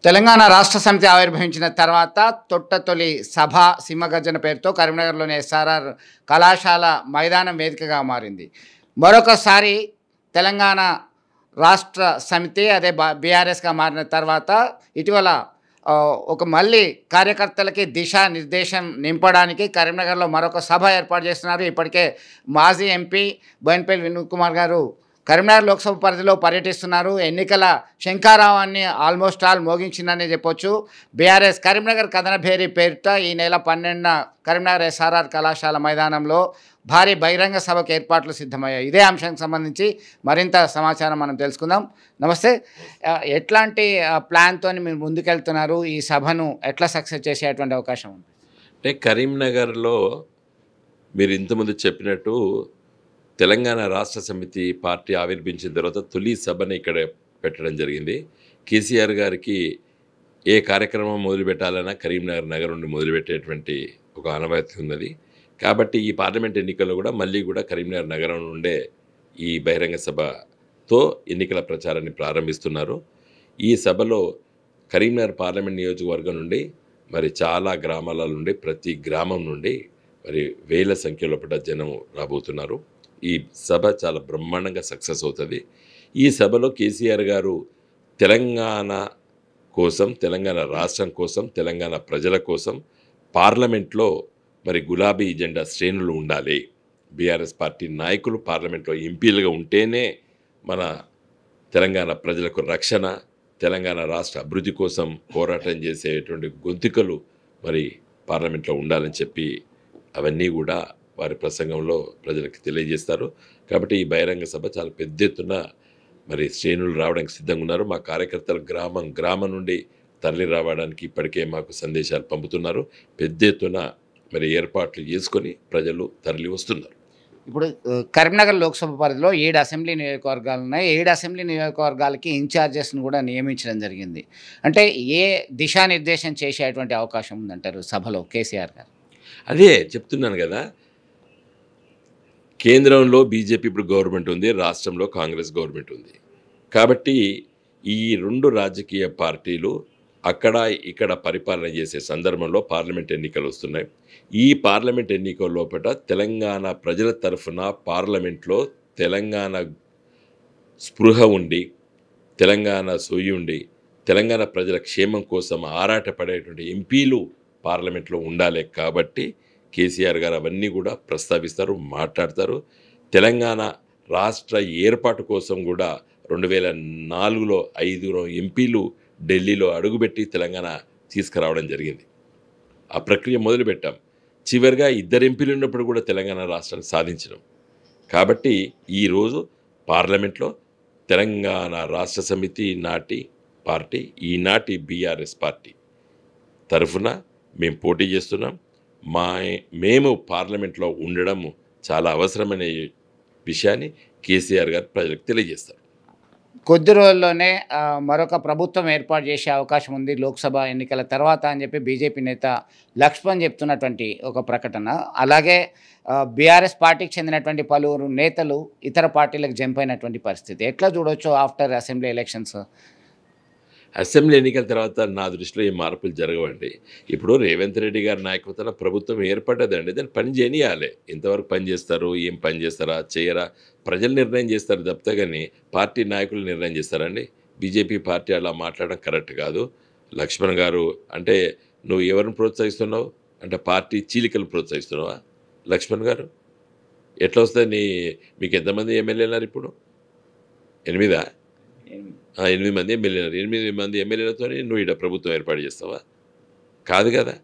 తెలంగాణ రాష్ట్ర సమితి ఆవిర్భవించిన తర్వాత తొలి సభ సింహగర్జన పేరుతో కరీంనగర్లోని ఎస్ఆర్ఆర్ కళాశాల మైదానం వేదికగా మారింది. మరొకసారి తెలంగాణ రాష్ట్ర సమితి అదే బీఆర్ఎస్గా మారిన తర్వాత ఇటీవల ఒక మళ్ళీ కార్యకర్తలకి దిశానిర్దేశం నింపడానికి కరీంనగర్లో మరొక సభ ఏర్పాటు చేస్తున్నారు. ఇప్పటికే మాజీ ఎంపీ బోయినపల్లి వినోద్ కుమార్ గారు కరీంనగర్ లోక్సభ పరిధిలో పర్యటిస్తున్నారు. ఎన్నికల శంఖారావాన్ని ఆల్మోస్ట్ ఆల్ మోగించిందని చెప్పొచ్చు. బీఆర్ఎస్ కరీంనగర్ కథనభేరి పేరిట ఈ నెల 12న కరీంనగర్ ఎస్ఆర్ఆర్ కళాశాల మైదానంలో భారీ బహిరంగ సభకు ఏర్పాట్లు సిద్ధమయ్యాయి. ఇదే అంశానికి సంబంధించి మరింత సమాచారం మనం తెలుసుకుందాం. నమస్తే, ఎట్లాంటి ప్లాన్తో మీరు ముందుకెళ్తున్నారు? ఈ సభను ఎట్లా సక్సెస్ చేసేటువంటి అవకాశం ఉంది? అంటే కరీంనగర్లో మీరు ఇంతకుముందు చెప్పినట్టు తెలంగాణ రాష్ట్ర సమితి పార్టీ ఆవిర్భించిన తర్వాత తొలి సభని ఇక్కడ పెట్టడం జరిగింది. కేసీఆర్ గారికి ఏ కార్యక్రమం మొదలుపెట్టాలన్నా కరీంనగర్ నగరం నుండి మొదలుపెట్టేటువంటి ఒక ఆనవాయితీ ఉన్నది. కాబట్టి ఈ పార్లమెంట్ ఎన్నికల్లో కూడా మళ్ళీ కూడా కరీంనగర్ నగరం నుండే ఈ బహిరంగ సభతో ఎన్నికల ప్రచారాన్ని ప్రారంభిస్తున్నారు. ఈ సభలో కరీంనగర్ పార్లమెంట్ నియోజకవర్గం నుండి మరి చాలా గ్రామాల నుండి ప్రతి గ్రామం నుండి మరి వేల సంఖ్యలో జనం రాబోతున్నారు. ఈ సభ చాలా బ్రహ్మాండంగా సక్సెస్ అవుతుంది. ఈ సభలో కేసీఆర్ గారు తెలంగాణ కోసం, తెలంగాణ రాష్ట్రం కోసం, తెలంగాణ ప్రజల కోసం పార్లమెంట్లో మరి గులాబీ జెండా శ్రేణులు ఉండాలి, బీఆర్ఎస్ పార్టీ నాయకులు పార్లమెంట్లో ఎంపీలుగా ఉంటేనే మన తెలంగాణ ప్రజలకు రక్షణ, తెలంగాణ రాష్ట్ర అభివృద్ధి కోసం పోరాటం చేసేటువంటి గొంతుకలు మరి పార్లమెంట్లో ఉండాలని చెప్పి అవన్నీ కూడా వారి ప్రసంగంలో ప్రజలకు తెలియజేస్తారు. కాబట్టి ఈ బహిరంగ సభ చాలా పెద్ద ఎత్తున మరి శ్రేణులు రావడానికి సిద్ధంగా ఉన్నారు. మా కార్యకర్తలు గ్రామం నుండి తరలి రావడానికి ఇప్పటికే మాకు సందేశాలు పంపుతున్నారు. పెద్ద ఎత్తున మరి ఏర్పాట్లు చేసుకొని ప్రజలు తరలి వస్తున్నారు. ఇప్పుడు కరీంనగర్ లోక్సభ పరిధిలో 7 అసెంబ్లీ నియోజకవర్గాలు ఉన్నాయి. 7 అసెంబ్లీ నియోజకవర్గాలకి ఇన్ఛార్జెస్ను కూడా నియమించడం జరిగింది. అంటే ఏ దిశానిర్దేశం చేసేటువంటి అవకాశం ఉందంటారు సభలో కేసీఆర్ గారు? అదే చెప్తున్నాను కదా, కేంద్రంలో బీజేపీ ఇప్పుడు గవర్నమెంట్ ఉంది, రాష్ట్రంలో కాంగ్రెస్ గవర్నమెంట్ ఉంది. కాబట్టి ఈ రెండు రాజకీయ పార్టీలు అక్కడ ఇక్కడ పరిపాలన చేసే సందర్భంలో పార్లమెంట్ ఎన్నికలు వస్తున్నాయి. ఈ పార్లమెంట్ ఎన్నికల లోపల తెలంగాణ ప్రజల తరఫున పార్లమెంట్లో తెలంగాణ స్పృహ ఉండి, తెలంగాణ సొయ్యి ఉండి, తెలంగాణ ప్రజల క్షేమం కోసం ఆరాటపడేటువంటి ఎంపీలు పార్లమెంట్లో ఉండాలి. కాబట్టి కేసీఆర్ గారు అవన్నీ కూడా ప్రస్తావిస్తారు, మాట్లాడతారు. తెలంగాణ రాష్ట్ర ఏర్పాటు కోసం కూడా 2004లో 5 ఎంపీలు ఢిల్లీలో అడుగుపెట్టి తెలంగాణ తీసుకురావడం జరిగింది. ఆ ప్రక్రియ మొదలుపెట్టాం. చివరిగా 2 ఎంపీలు ఉన్నప్పుడు కూడా తెలంగాణ రాష్ట్రాన్ని సాధించడం. కాబట్టి ఈరోజు పార్లమెంట్లో తెలంగాణ రాష్ట్ర సమితి నాటి పార్టీ, ఈనాటి బీఆర్ఎస్ పార్టీ తరఫున మేము పోటీ చేస్తున్నాం. మేము పార్లమెంట్లో ఉండడం చాలా అవసరమనే విషయాన్ని కేసీఆర్ గారు ప్రజలకు తెలియజేస్తారు. కొద్ది రోజుల్లోనే మరొక ప్రభుత్వం ఏర్పాటు చేసే అవకాశం ఉంది లోక్సభ ఎన్నికల తర్వాత అని చెప్పి బీజేపీ నేత లక్ష్మణ్ చెప్తున్నటువంటి ఒక ప్రకటన. అలాగే బీఆర్ఎస్ పార్టీకి చెందినటువంటి పలువురు నేతలు ఇతర పార్టీలకు జంప్ అయినటువంటి పరిస్థితి ఎట్లా చూడవచ్చు ఆఫ్టర్ అసెంబ్లీ ఎలక్షన్స్? అసెంబ్లీ ఎన్నికల తర్వాత నా దృష్టిలో ఏ మార్పులు జరగవండి. ఇప్పుడు రేవంత్ రెడ్డి గారి నాయకత్వంలో ప్రభుత్వం ఏర్పడ్డదండి, దాన్ని పని చేయనియాలి. ఎంతవరకు పని చేస్తారు, ఏం పని చేస్తారా చేయరా ప్రజలు నిర్ణయం చేస్తారు తప్పితే కానీ పార్టీ నాయకులు నిర్ణయం చేస్తారండి. బీజేపీ పార్టీ అలా మాట్లాడడం కరెక్ట్ కాదు. లక్ష్మణ్ గారు అంటే నువ్వు ఎవరిని ప్రోత్సహిస్తున్నావు అంటే పార్టీ చీలికలు ప్రోత్సహిస్తున్నావా లక్ష్మణ్ గారు? ఎట్లా వస్తుంది? మీకు ఎంతమంది ఎమ్మెల్యేలు ఇప్పుడు? 8 మంది ఎమ్మెల్యేలు. 8 మంది ఎమ్మెల్యేలతో నువ్వు ఇక్కడ ప్రభుత్వం ఏర్పాటు చేస్తావా? కాదు కదా.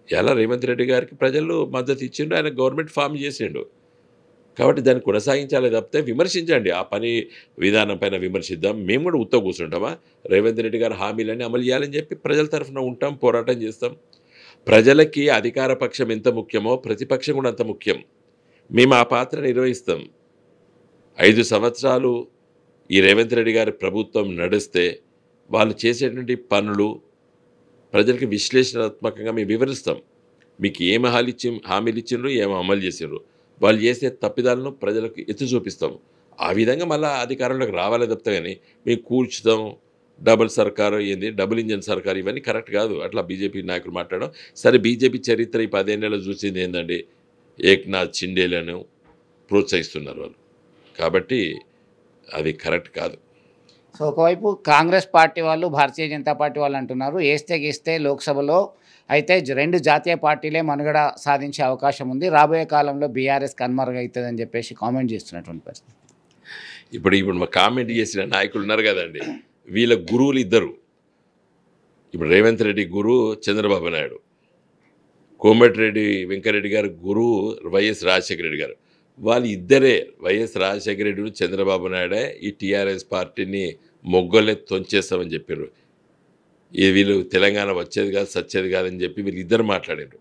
ఎలా రేవంత్ రెడ్డి గారికి ప్రజలు మద్దతు ఇచ్చిండు, ఆయన గవర్నమెంట్ ఫామ్ చేసిండు. కాబట్టి దాన్ని కొనసాగించాలి తప్పితే విమర్శించండి, ఆ పని విధానం పైన విమర్శిద్దాం. మేము కూడా ఉత్త కూర్చుంటామా? రేవంత్ రెడ్డి గారు హామీలన్నీ అమలు చేయాలని చెప్పి ప్రజల తరఫున ఉంటాం, పోరాటం చేస్తాం. ప్రజలకి అధికార పక్షం ఎంత ముఖ్యమో ప్రతిపక్షం కూడా అంత ముఖ్యం. మేము ఆ పాత్ర నిర్వహిస్తాం. 5 సంవత్సరాలు ఈ రేవంత్ రెడ్డి గారి ప్రభుత్వం నడిస్తే వాళ్ళు చేసేటువంటి పనులు ప్రజలకు విశ్లేషణాత్మకంగా మేము వివరిస్తాం. మీకు ఏమి హామీలు ఇచ్చిండ్రు, ఏమి అమలు చేసిండ్రు, వాళ్ళు చేసే తప్పిదాలను ప్రజలకు ఎత్తి చూపిస్తాం. ఆ విధంగా మళ్ళీ అధికారంలోకి రావాలి తప్పితే కానీ మేము కూర్చుతాం, డబుల్ సర్కారు ఏంది, డబుల్ ఇంజన్ సర్కారు, ఇవన్నీ కరెక్ట్ కాదు. అట్లా బీజేపీ నాయకులు మాట్లాడడం. సరే, బీజేపీ చరిత్ర ఈ 15 ఏళ్ళలో చూసింది ఏందండి, ఏక్నాథ్ షిండేలను ప్రోత్సహిస్తున్నారు వాళ్ళు. కాబట్టి అది కరెక్ట్ కాదు. సో ఒకవైపు కాంగ్రెస్ పార్టీ వాళ్ళు, భారతీయ జనతా పార్టీ వాళ్ళు అంటున్నారు ఏస్తే గీస్తే లోక్సభలో అయితే రెండు జాతీయ పార్టీలే మనుగడ సాధించే అవకాశం ఉంది, రాబోయే కాలంలో బీఆర్ఎస్ కనుమరుగవుతుందని చెప్పేసి కామెంట్ చేస్తున్నటువంటి పరిస్థితి. ఇప్పుడు మా కామెంట్ చేసిన నాయకులు ఉన్నారు కదండి, వీళ్ళ గురువులు ఇద్దరు. ఇప్పుడు రేవంత్ రెడ్డి గురువు చంద్రబాబు నాయుడు, కోమటిరెడ్డి వెంకరెడ్డి గారు గురువు వైఎస్ రాజశేఖర రెడ్డి గారు. వాళ్ళు ఇద్దరే, వైఎస్ రాజశేఖర రెడ్డి చంద్రబాబు నాయుడే ఈ టీఆర్ఎస్ పార్టీని మొగ్గలే తొంచేస్తామని చెప్పారు. వీళ్ళు తెలంగాణ వచ్చేది కాదు, సచ్చేది కాదని చెప్పి వీళ్ళు ఇద్దరు మాట్లాడారు.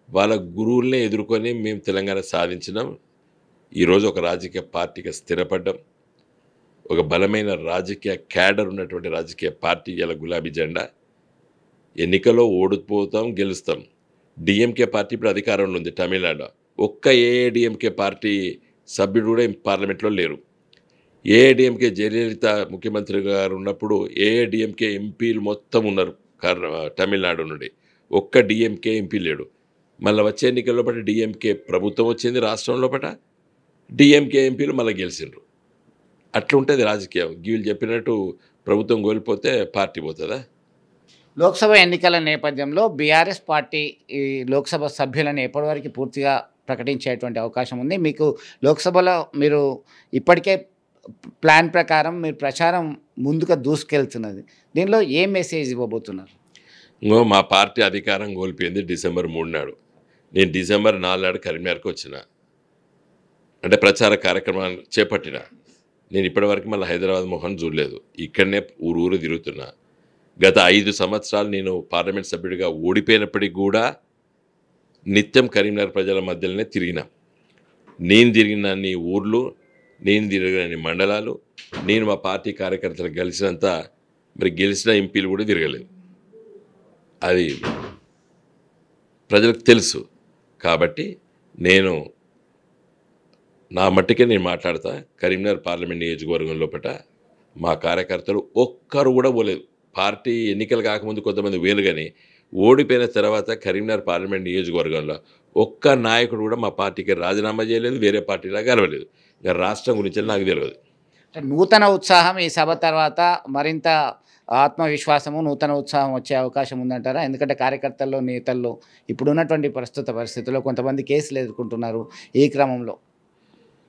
వాళ్ళ గురువులనే ఎదుర్కొని మేము తెలంగాణ సాధించినాం. ఈరోజు ఒక రాజకీయ పార్టీగా స్థిరపడ్డాం. ఒక బలమైన రాజకీయ క్యాడర్ ఉన్నటువంటి రాజకీయ పార్టీ ఇలా గులాబీ జెండా. ఎన్నికల్లో ఓడిపోతాం, గెలుస్తాం. డిఎంకే పార్టీ ఇప్పుడు అధికారంలో ఉంది తమిళనాడులో. ఒక్క ఏఐడిఎంకే పార్టీ సభ్యుడు కూడా పార్లమెంట్లో లేరు. ఏఐడిఎంకే జయలలిత ముఖ్యమంత్రి గారు ఉన్నప్పుడు ఏఐడిఎంకే ఎంపీలు మొత్తం ఉన్నారు తమిళనాడు నుండి. ఒక్క డిఎంకే ఎంపీ లేడు. మళ్ళీ వచ్చే ఎన్నికల్లో పట్ల డిఎంకే ప్రభుత్వం వచ్చింది రాష్ట్రంలో పట, డిఎంకే ఎంపీలు మళ్ళీ గెలిచిండ్రు. అట్లా ఉంటుంది రాజకీయం. వీళ్ళు చెప్పినట్టు ప్రభుత్వం కోల్పోతే పార్టీ పోతుందా? లోక్సభ ఎన్నికల నేపథ్యంలో బీఆర్ఎస్ పార్టీ ఈ లోక్సభ సభ్యులను ఎప్పటివరకు పూర్తిగా ప్రకటించేటువంటి అవకాశం ఉంది? మీకు లోక్సభలో మీరు ఇప్పటికే ప్లాన్ ప్రకారం మీరు ప్రచారం ముందుగా దూసుకెళ్తున్నది, దీనిలో ఏ మెసేజ్ ఇవ్వబోతున్నారు? మా పార్టీ అధికారం కోల్పోయింది డిసెంబర్ 3 నాడు. నేను డిసెంబర్ 4 నాడు కరీంనగర్కి వచ్చిన, అంటే ప్రచార కార్యక్రమాలు చేపట్టిన. నేను ఇప్పటివరకు మళ్ళీ హైదరాబాద్ మొహం చూడలేదు. ఇక్కడనే ఊరు తిరుగుతున్నా. గత 5 సంవత్సరాలు నేను పార్లమెంట్ సభ్యుడిగా ఓడిపోయినప్పటికీ కూడా నిత్యం కరీంనగర్ ప్రజల మధ్యలోనే తిరిగిన. నేను తిరిగిన అన్ని ఊర్లు, నేను తిరిగిన అన్ని మండలాలు, నేను మా పార్టీ కార్యకర్తలు కలిసినంత మరి గెలిచిన ఎంపీలు కూడా తిరగలేదు. అది ప్రజలకు తెలుసు. కాబట్టి నేను నా మట్టికే నేను మాట్లాడతా. కరీంనగర్ పార్లమెంట్ నియోజకవర్గం లోపల మా కార్యకర్తలు ఒక్కరు కూడా పోలేదు. పార్టీ ఎన్నికలు కాకముందు కొంతమంది వేలు, కానీ ఓడిపోయిన తర్వాత కరీంనగర్ పార్లమెంట్ నియోజకవర్గంలో ఒక్క నాయకుడు కూడా మా పార్టీకి రాజీనామా చేయలేదు, వేరే పార్టీలా గెలవలేదు. ఇంకా రాష్ట్రం గురించి నాకు తెలియదు. నూతన ఉత్సాహం ఈ సభ తర్వాత మరింత ఆత్మవిశ్వాసము, నూతన ఉత్సాహం వచ్చే అవకాశం ఉందంటారా? ఎందుకంటే కార్యకర్తల్లో, నేతల్లో ఇప్పుడున్నటువంటి ప్రస్తుత పరిస్థితుల్లో కొంతమంది కేసులు ఎదుర్కొంటున్నారు. ఈ క్రమంలో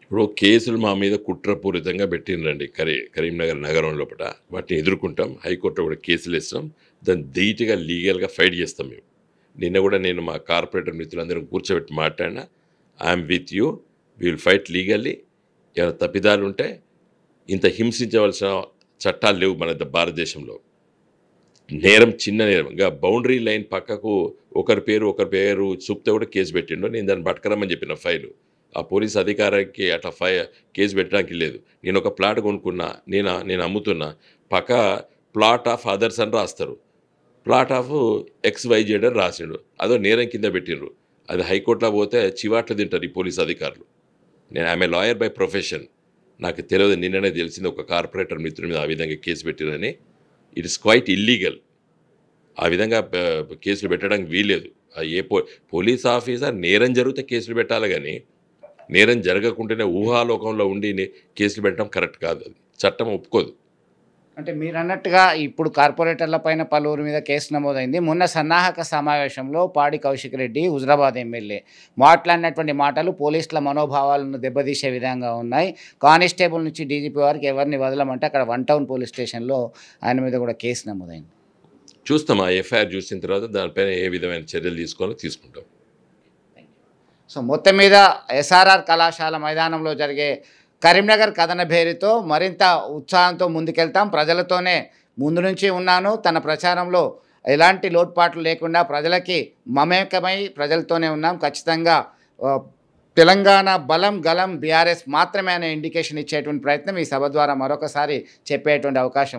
ఇప్పుడు కేసులు మా మీద కుట్రపూరితంగా పెట్టిండ్రండి కరీంనగర్ నగరం లోపల. వాటిని ఎదుర్కొంటాం. హైకోర్టులో కూడా కేసులు వేస్తాం. దాన్ని ధీటుగా లీగల్గా ఫైట్ చేస్తాం మేము. నిన్న కూడా నేను మా కార్పొరేటర్ మిత్రులందరం కూర్చోబెట్టి మాట్లాడినా, I'm with you, we will fight legally. ఏమైనా తప్పిదాలు ఉంటే ఇంత హింసించవలసిన చట్టాలు లేవు మన భారతదేశంలో. నేరం చిన్న నేరం. ఇంకా బౌండరీ లైన్ పక్కకు ఒకరి పేరు చూపితే కూడా కేసు పెట్టిండో, నేను దాన్ని పట్టుకురమ్మని చెప్పిన ఫైలు. ఆ పోలీస్ అధికారికి అట్లా కేసు పెట్టడానికి లేదు. నేను ఒక ప్లాట్ కొనుక్కున్నా, నేను అమ్ముతున్నా, పక్క ప్లాట్ ఆఫ్ అదర్స్ అని రాస్తారు. ప్లాట్ ఆఫ్ XYZ అని రాసిండు. అదో నేరం కింద పెట్టిండ్రు. అది హైకోర్టులో పోతే చివాట్లు తింటారు ఈ పోలీస్ అధికారులు. నేను ఆమె లాయర్ బై ప్రొఫెషన్. నాకు తెలియదు, నిన్ననే తెలిసింది ఒక కార్పొరేటర్ మిత్రుడి మీద ఆ విధంగా కేసు పెట్టిరని. It is quite illegal. ఆ విధంగా కేసులు పెట్టడానికి వీల్లేదు. పోలీస్ ఆఫీసర్ నేరం జరిగితే కేసులు పెట్టాలి, కానీ నేరం జరగకుండానే ఊహాలోకంలో ఉండి కేసులు పెట్టడం కరెక్ట్ కాదు. అది చట్టం ఒప్పుకోదు. అంటే మీరు అన్నట్టుగా ఇప్పుడు కార్పొరేటర్ల పైన పలువురి మీద కేసు నమోదైంది. మొన్న సన్నాహక సమావేశంలో పాడి కౌశిక్ రెడ్డి, హుజరాబాద్ ఎమ్మెల్యే మాట్లాడినటువంటి మాటలు పోలీసుల మనోభావాలను దెబ్బతీసే విధంగా ఉన్నాయి. కానిస్టేబుల్ నుంచి డీజీపీ వారికి ఎవరిని వదలమంటే అక్కడ 1 టౌన్ పోలీస్ స్టేషన్లో ఆయన మీద కూడా కేసు నమోదైంది. చూస్తాం. ఆ ఎఫ్ఐఆర్ చూసిన తర్వాత దానిపైన ఏ విధమైన చర్యలు తీసుకుంటాం. సో మొత్తం మీద SRR కళాశాల మైదానంలో జరిగే కరీంనగర్ కథన భేరితో మరింత ఉత్సాహంతో ముందుకెళ్తాం. ప్రజలతోనే ముందు నుంచి ఉన్నాను. తన ప్రచారంలో ఎలాంటి లోటుపాట్లు లేకుండా ప్రజలకి మమేకమై ప్రజలతోనే ఉన్నాం. ఖచ్చితంగా తెలంగాణ బలం గలం బీఆర్ఎస్ మాత్రమే అనే ఇండికేషన్ ఇచ్చేటువంటి ప్రయత్నం ఈ సభ ద్వారా మరొకసారి చెప్పేటువంటి అవకాశం